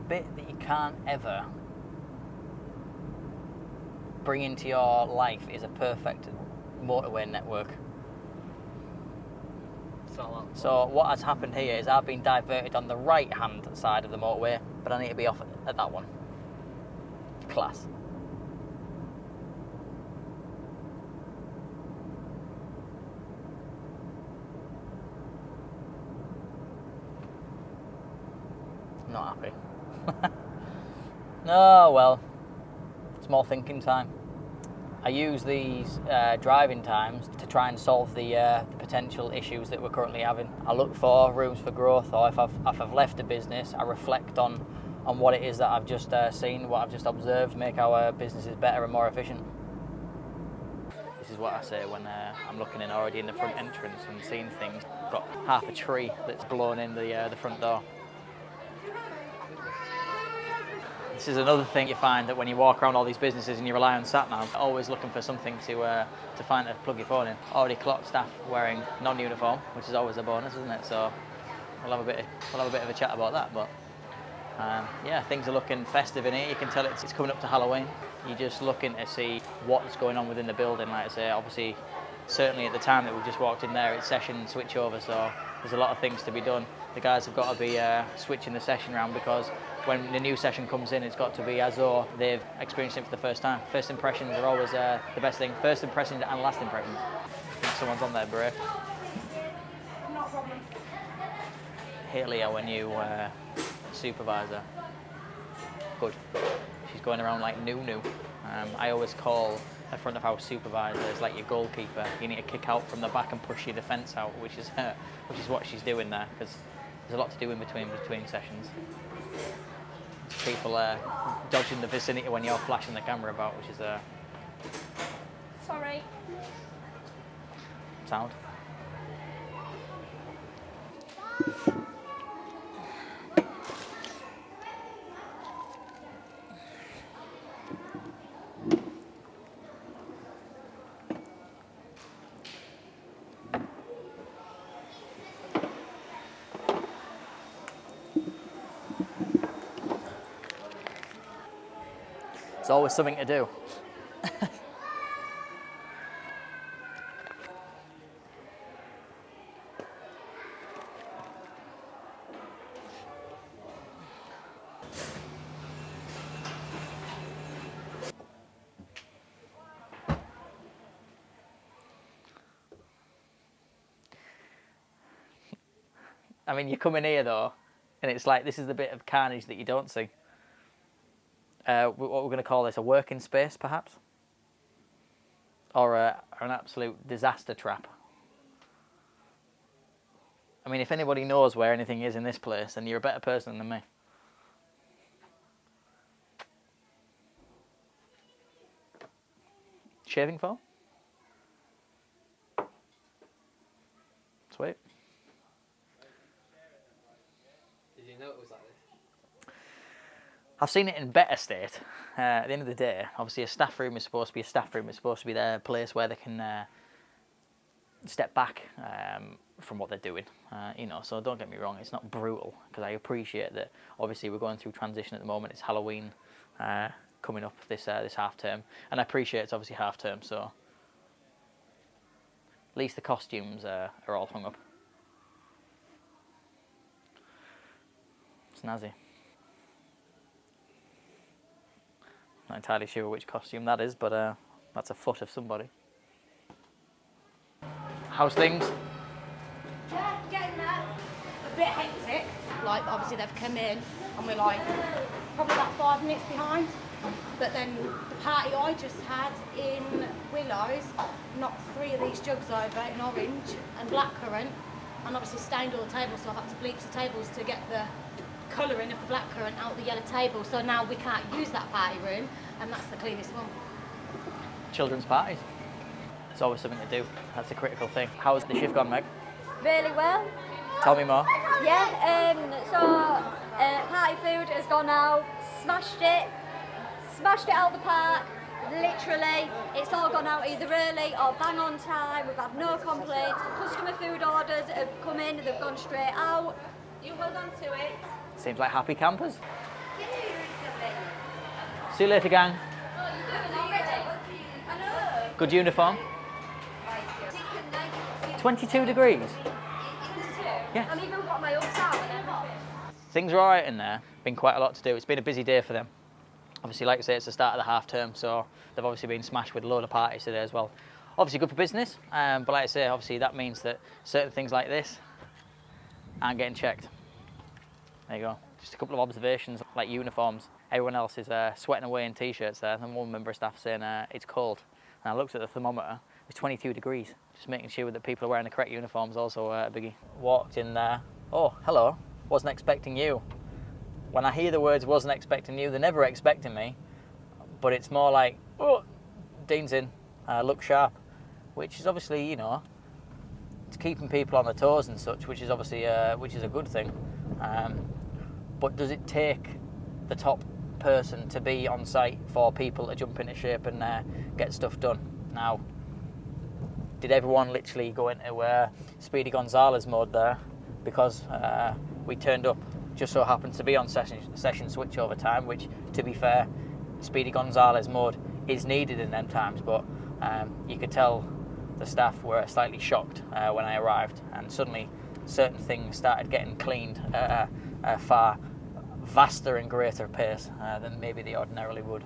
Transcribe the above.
bit that you can't ever bring into your life is a perfect motorway network. So what has happened here is I've been diverted on the right-hand side of the motorway, but I need to be off at that one. Class. Not happy. Oh well, small thinking time. I use these driving times to try and solve the potential issues that we're currently having. I look for rooms for growth, or if I've left a business, I reflect on what it is that I've just seen, what I've just observed, make our businesses better and more efficient. This is what I say when I'm looking in already in the front entrance and seeing things. Got half a tree that's blown in the front door. This is another thing you find, that when you walk around all these businesses and you rely on sat-nav, always looking for something to find to plug your phone in. Already clocked staff wearing non-uniform, which is always a bonus, isn't it? So we'll have a bit of a chat about that. But yeah, things are looking festive in here. You can tell it's coming up to Halloween. You're just looking to see what's going on within the building. Like I say, obviously, certainly at the time that we've just walked in there, it's session switchover, so there's a lot of things to be done. The guys have got to be switching the session around, because when the new session comes in, it's got to be as though they've experienced it for the first time. First impressions are always the best thing. First impressions and last impressions. I think someone's on there, Bray. Not a problem. Hey Leah, when you supervisor. Good. She's going around like new. I always call a front of house supervisor as like your goalkeeper. You need to kick out from the back and push your defence out, which is what she's doing there, because there's a lot to do in between sessions. People dodging the vicinity when you're flashing the camera about, which is Sorry. sound. There's always something to do. I mean, you come in here though, and it's like, this is the bit of carnage that you don't see. What we're going to call this, a working space, perhaps? Or an absolute disaster trap. I mean, if anybody knows where anything is in this place, then you're a better person than me. Shaving foam? Sweet. Did you know it was like this? I've seen it in better state. At the end of the day, obviously a staff room is supposed to be a staff room. It's supposed to be their place where they can step back from what they're doing. So don't get me wrong, it's not brutal, because I appreciate that obviously we're going through transition at the moment. It's Halloween coming up this half term, and I appreciate it's obviously half term, so at least the costumes are all hung up. Snazzy. Not entirely sure which costume that is, but that's a foot of somebody. How's things? Yeah, getting there. A bit hectic. Like, obviously they've come in and we're like probably about 5 minutes behind. But then the party I just had in Willows knocked 3 of these jugs over in orange and blackcurrant, and obviously stained all the tables, so I've had to bleach the tables to get the colouring of the blackcurrant out of the yellow table, so now we can't use that party room, and that's the cleanest one. Children's parties. It's always something to do. That's a critical thing. How's the shift gone, Meg? Really well. Tell me more. Yeah, party food has gone out, smashed it out of the park, literally. It's all gone out either early or bang on time. We've had no complaints. Customer food orders have come in, they've gone straight out. You hold on to it. Seems like happy campers. See you later, gang. Good uniform. 22 degrees. Yeah. I've even got my ups out and everything. Things are alright in there. Been quite a lot to do. It's been a busy day for them. Obviously, like I say, it's the start of the half term, so they've obviously been smashed with a load of parties today as well. Obviously good for business, but like I say, obviously that means that certain things like this aren't getting checked. There you go. Just a couple of observations, like uniforms. Everyone else is sweating away in t-shirts there, and one member of staff saying it's cold. And I looked at the thermometer, it's 22 degrees. Just making sure that people are wearing the correct uniforms also a biggie. Walked in there, oh, hello, wasn't expecting you. When I hear the words wasn't expecting you, they're never expecting me, but it's more like, oh, Dean's in, look sharp, which is obviously, you know, it's keeping people on their toes and such, which is obviously, which is a good thing. But does it take the top person to be on site for people to jump into shape and get stuff done? Now, did everyone literally go into Speedy Gonzalez mode there because we turned up? Just so happened to be on session switchover time, which, to be fair, Speedy Gonzalez mode is needed in them times, but you could tell the staff were slightly shocked when I arrived, and suddenly certain things started getting cleaned at a far vaster and greater pace than maybe they ordinarily would.